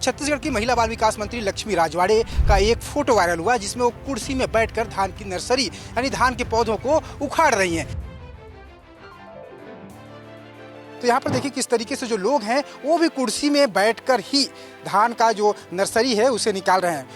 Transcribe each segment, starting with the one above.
छत्तीसगढ़ की महिला बाल विकास मंत्री लक्ष्मी राजवाड़े का एक फोटो वायरल हुआ जिसमें वो कुर्सी में बैठकर धान की नर्सरी यानी धान के पौधों को उखाड़ रही हैं। तो यहाँ पर देखिए किस तरीके से जो लोग हैं वो भी कुर्सी में बैठकर ही धान का जो नर्सरी है उसे निकाल रहे हैं।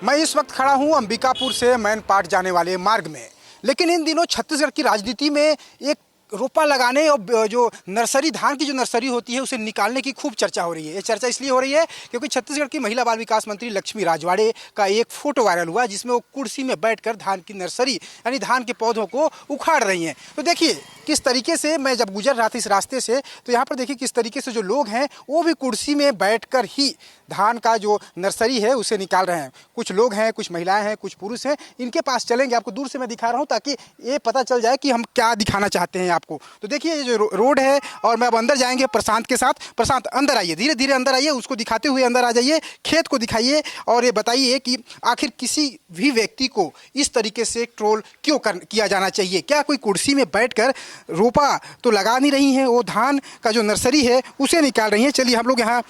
मैं इस वक्त खड़ा हूँ अंबिकापुर से मैनपाट जाने वाले मार्ग में, लेकिन इन दिनों छत्तीसगढ़ की राजनीति में एक रोपा लगाने और जो नर्सरी धान की जो नर्सरी होती है उसे निकालने की खूब चर्चा हो रही है। ये चर्चा इसलिए हो रही है क्योंकि छत्तीसगढ़ की महिला बाल विकास मंत्री लक्ष्मी राजवाड़े का एक फोटो वायरल हुआ जिसमें वो कुर्सी में बैठकर धान की नर्सरी यानी धान के पौधों को उखाड़ रही हैं। तो देखिए किस तरीके से मैं जब गुजर रहा था इस रास्ते से तो यहाँ पर देखिए किस तरीके से जो लोग हैं वो भी कुर्सी में बैठकर ही धान का जो नर्सरी है उसे निकाल रहे हैं। कुछ लोग हैं, कुछ महिलाएं हैं, कुछ पुरुष हैं। इनके पास चलेंगे, आपको दूर से मैं दिखा रहा हूँ ताकि ये पता चल जाए कि हम क्या दिखाना चाहते हैं आपको। तो देखिए ये जो रोड है और मैं अब अंदर जाएंगे प्रशांत के साथ। प्रशांत अंदर आइए, धीरे धीरे अंदर आइए, उसको दिखाते हुए अंदर आ जाइए, खेत को दिखाइए और ये बताइए कि आखिर किसी भी व्यक्ति को इस तरीके से ट्रोल क्यों किया जाना चाहिए। क्या कोई कुर्सी में बैठकर रोपा तो लगा नहीं रही है, वो धान का जो नर्सरी है उसे निकाल रही है। चलिए हम लोग यहाँ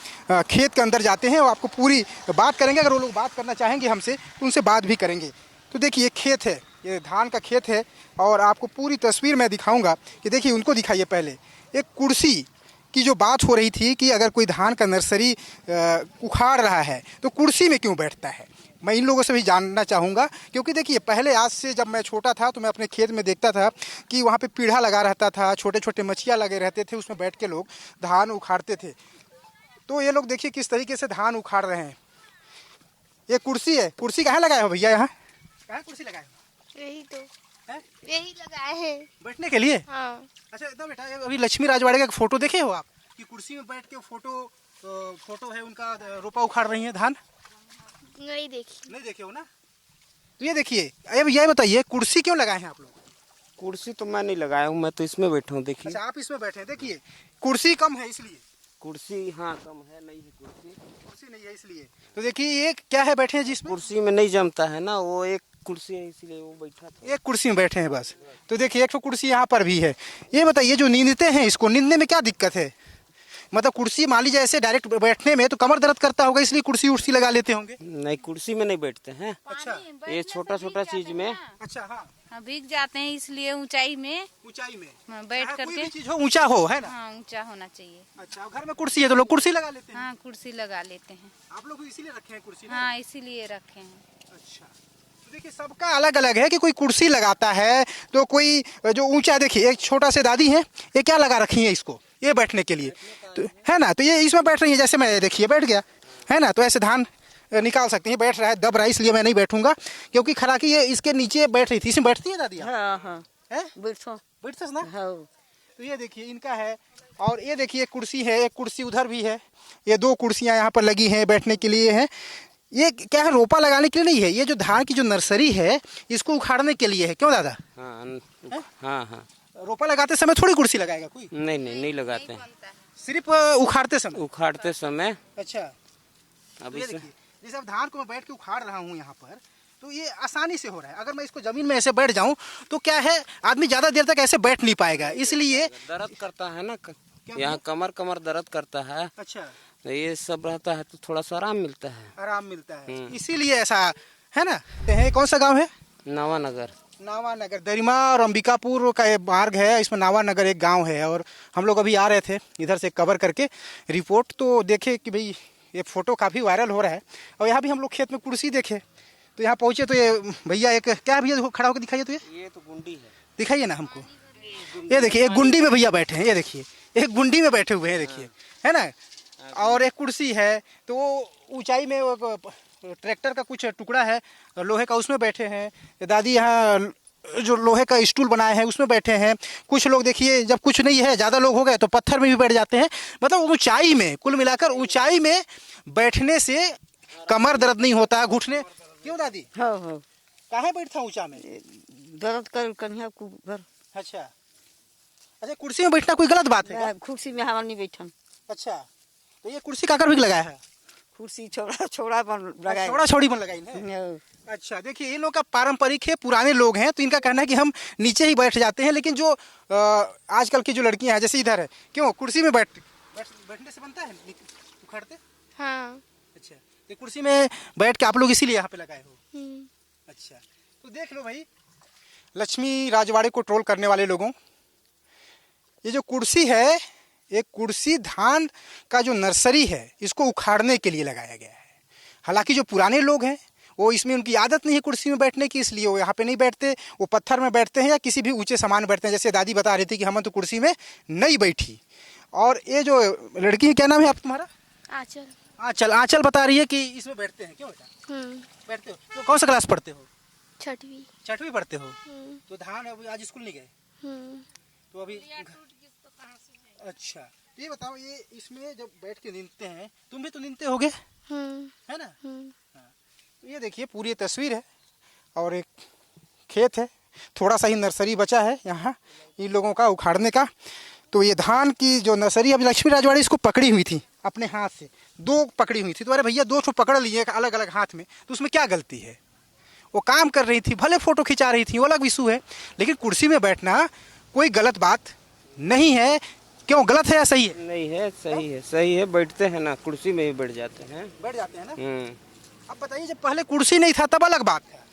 खेत के अंदर जाते हैं और आपको पूरी बात करेंगे। अगर वो लोग बात करना चाहेंगे हमसे तो उनसे बात भी करेंगे। तो देखिए खेत है, ये धान का खेत है और आपको पूरी तस्वीर मैं दिखाऊंगा कि देखिए उनको दिखाइए। पहले एक कुर्सी की जो बात हो रही थी कि अगर कोई धान का नर्सरी उखाड़ रहा है तो कुर्सी में क्यों बैठता है, मैं इन लोगों से भी जानना चाहूँगा। क्योंकि देखिए पहले आज से जब मैं छोटा था तो मैं अपने खेत में देखता था कि वहाँ पे पीढ़ा लगा रहता था, छोटे छोटे मछिया लगे रहते थे, उसमें बैठ के लोग धान उखाड़ते थे। तो ये लोग देखिए किस तरीके से धान उखाड़ रहे हैं। ये कुर्सी है, कुर्सी कहाँ लगाए हो भैया, यहाँ कहाँ कुर्सी लगाए हो? यही तो है? यही लगाए हैं बैठने के लिए। हाँ। अच्छा इतना बेटा, अभी लक्ष्मी राजवाड़े का फोटो देखे हो आप कि कुर्सी में बैठ के फोटो है उनका, रोपा उखाड़ रही है धान? नहीं देखी। नहीं देखे हो ना। तो ये देखिए, अब ये बताइए कुर्सी क्यों लगाए हैं आप लोग? कुर्सी तो मैं नहीं लगाया हूँ, मैं तो इसमें बैठा हूँ। देखिए। अच्छा आप इसमें बैठे हैं, देखिए कुर्सी कम है इसलिए। कुर्सी हाँ कम है, नहीं है कुर्सी नहीं है इसलिए। तो देखिए ये क्या है बैठे हैं जिसमें कुर्सी में नहीं जमता है ना, वो एक कुर्सी है इसलिए वो बैठा था। एक कुर्सी में बैठे हैं बस। तो देखिए एक तो कुर्सी यहाँ पर भी है। ये बताइए जो नींदते हैं इसको नींदने में क्या दिक्कत है? मतलब कुर्सी मान लीजिए ऐसे डायरेक्ट बैठने में तो कमर दर्द करता होगा इसलिए कुर्सी उर्सी लगा लेते होंगे। नहीं कुर्सी में नहीं बैठते हैं। अच्छा ये छोटा छोटा चीज में। अच्छा हाँ भीग जाते हैं इसलिए ऊंचाई में बैठ करके कोई भी चीज हो ऊंचा हो, है ना। हाँ ऊंचा होना चाहिए। अच्छा घर में कुर्सी है तो लोग कुर्सी लगा लेते हैं। हाँ कुर्सी लगा लेते हैं। आप लोग इसीलिए रखे हैं कुर्सी? हाँ इसीलिए रखे हैं। अच्छा तो देखिए सबका अलग अलग है कि कोई कुर्सी लगाता है तो कोई जो ऊंचा। देखिए एक छोटा से दादी है, ये क्या लगा रखी है इसको, ये बैठने के लिए तो है ना। तो ये इसमें बैठ रही है, जैसे मैं देखिए बैठ गया है ना, तो ऐसे धान निकाल सकती है। बैठ रहा है, दब रहा है, इसलिए मैं नहीं बैठूंगा क्योंकि खराकी ये इसके नीचे बैठ रही थी। इसमें बैठती है दादी? हाँ बैठते ना। हाँ। तो ये देखिए इनका है और ये देखिए कुर्सी है, एक कुर्सी उधर भी है। ये दो कुर्सियाँ यहाँ पर लगी हैं बैठने के लिए है। ये क्या है, रोपा लगाने के लिए नहीं है, ये जो धान की जो नर्सरी है इसको उखाड़ने के लिए है। क्यों दादा? हाँ। रोपा लगाते समय थोड़ी कुर्सी लगाएगा कोई? नहीं लगाते हैं, सिर्फ उखाड़ते समय। अच्छा अभी जैसे अब धान को मैं बैठ के उखाड़ रहा हूँ यहाँ पर तो ये आसानी से हो रहा है। अगर मैं इसको जमीन में ऐसे बैठ जाऊँ तो क्या है, आदमी ज्यादा देर तक ऐसे बैठ नहीं पाएगा, इसलिए दर्द करता है ना यहाँ, कमर दर्द करता है। अच्छा तो ये सब रहता है तो थोड़ा सा आराम मिलता है। इसीलिए ऐसा है ना। कौन सा गाँव है? नावानगर दरिमा और अंबिकापुर का ये मार्ग है, इसमें नावानगर एक गांव है। और हम लोग अभी आ रहे थे इधर से कवर करके रिपोर्ट, तो देखे कि भाई ये फोटो काफ़ी वायरल हो रहा है। और यहाँ भी हम लोग खेत में कुर्सी देखे तो यहाँ पहुँचे तो ये भैया एक क्या भैया खड़ा होकर दिखाइए। तो ये तो गुंडी है, दिखाइए ना हमको। ये देखिए एक गुंडी में भैया बैठे हैं, ये देखिए एक गुंडी में बैठे हुए हैं, देखिए है ना। और एक कुर्सी है तो वो ऊंचाई में वो ट्रैक्टर का कुछ टुकड़ा है लोहे का, उसमें बैठे हैं। दादी यहाँ जो लोहे का स्टूल बनाए हैं उसमें बैठे हैं। कुछ लोग देखिए जब कुछ नहीं है, ज़्यादा लोग हो गए तो पत्थर में भी बैठ जाते हैं। मतलब ऊंचाई में, कुल मिलाकर ऊंचाई में बैठने से कमर दर्द नहीं होता, घुटने। क्यों दादी? हाँ। काहे बैठता ऊंचा में? दर्द कर कन्या को घर। अच्छा कुर्सी में बैठना कोई गलत बात है? कुर्सी में हवा नहीं बैठन। अच्छा तो ये कुर्सी काकर भी लगाया है? कुर्सी छोड़ा पर लगाया, छोड़ा छोड़ी पर लगाई है। अच्छा देखिए ये लोग का पारंपरिक है, पुराने लोग हैं तो इनका कहना है कि हम नीचे ही बैठ जाते हैं। लेकिन जो आजकल की जो लड़कियां हैं जैसे इधर है, क्यों कुर्सी में बैठ बैठने से बनता है उखाड़ते? हाँ। अच्छा, तो कुर्सी में बैठ के आप लोग इसीलिए यहाँ पे लगाए हो? अच्छा, तो देख लो भाई, लक्ष्मी राजवाड़े को ट्रोल करने वाले लोगों, ये जो कुर्सी है, एक कुर्सी धान का जो नर्सरी है इसको उखाड़ने के लिए लगाया गया है। हालांकि जो पुराने लोग हैं वो इसमें उनकी आदत नहीं है कुर्सी में बैठने की, इसलिए वो यहाँ पे नहीं बैठते, वो पत्थर में बैठते हैं या किसी भी ऊंचे सामान बैठते हैं। जैसे दादी बता रही थी कि हम तो कुर्सी में नहीं बैठी। और ये जो लड़की है, क्या नाम है आप तुम्हारा? आंचल। आंचल। आंचल बता रही है कि इसमें बैठते हैं। क्यों बेटा बैठते हो? तो कौन सा क्लास पढ़ते हो? छठवीं। छठवीं पढ़ते हो? तो धान अभी आज स्कूल नहीं गए? तो अभी अच्छा, तो ये बताओ, ये इसमें जब बैठ के नींदते हैं, तुम भी तो नींदते होगे, है ना? हाँ। तो ये देखिए पूरी तस्वीर है और एक खेत है, थोड़ा सा ही नर्सरी बचा है यहाँ इन लोगों का उखाड़ने का। तो ये धान की जो नर्सरी, अभी लक्ष्मी राजवाड़ी इसको पकड़ी हुई थी अपने हाथ से, 2 पकड़ी हुई थी। तो अरे भैया 2 ठो पकड़ लिए अलग अलग हाथ में, तो उसमें क्या गलती है? वो काम कर रही थी, भले फोटो खिंचा रही थी, वो अलग इशू है, लेकिन कुर्सी में बैठना कोई गलत बात नहीं है। क्यों, गलत है या सही है? नहीं है, सही है, सही है। बैठते हैं ना, कुर्सी में भी बैठ जाते हैं। बैठ जाते हैं ना। हम्म। अब बताइए, जब पहले कुर्सी नहीं था तब अलग बात था,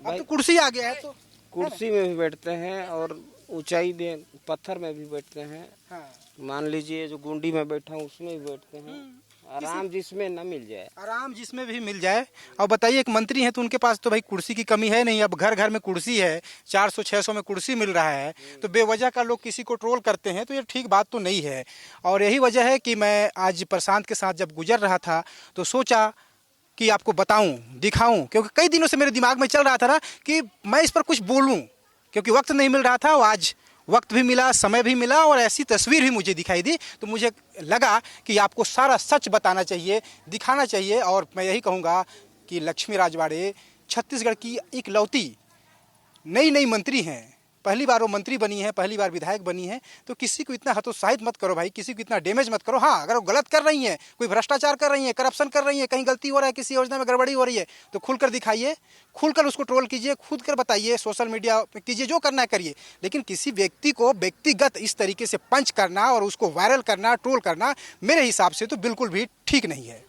अब तो कुर्सी आ गया है तो कुर्सी में भी बैठते हैं और ऊंचाई में पत्थर में भी बैठते हैं। हाँ। मान लीजिए जो गुंडी में बैठा हूँ उसमें भी बैठते हैं। आराम जिसमें न मिल जाए, आराम जिसमें भी मिल जाए। और बताइए, एक मंत्री हैं तो उनके पास तो भाई कुर्सी की कमी है नहीं, अब घर घर में कुर्सी है, 400-600 में कुर्सी मिल रहा है, तो बेवजह का लोग किसी को ट्रोल करते हैं, तो ये ठीक बात तो नहीं है। और यही वजह है कि मैं आज प्रशांत के साथ जब गुजर रहा था तो सोचा कि आपको बताऊं, दिखाऊं, क्योंकि कई दिनों से मेरे दिमाग में चल रहा था ना कि मैं इस पर कुछ बोलूं, क्योंकि वक्त नहीं मिल रहा था। और आज वक्त भी मिला, समय भी मिला और ऐसी तस्वीर भी मुझे दिखाई दी, तो मुझे लगा कि आपको सारा सच बताना चाहिए, दिखाना चाहिए। और मैं यही कहूँगा कि लक्ष्मी राजवाड़े छत्तीसगढ़ की इकलौती नई मंत्री हैं, पहली बार वो मंत्री बनी है, पहली बार विधायक बनी है। तो किसी को इतना हतोत्साहित मत करो भाई, किसी को इतना डैमेज मत करो। हाँ, अगर वो गलत कर रही हैं, कोई भ्रष्टाचार कर रही है, करप्शन कर रही है, कहीं गलती हो रहा है, किसी योजना में गड़बड़ी हो रही है, तो खुलकर दिखाइए, खुलकर उसको ट्रोल कीजिए, खुद कर बताइए, सोशल मीडिया पे कीजिए, जो करना है करिए। लेकिन किसी व्यक्ति को व्यक्तिगत इस तरीके से पंच करना और उसको वायरल करना, ट्रोल करना, मेरे हिसाब से तो बिल्कुल भी ठीक नहीं है।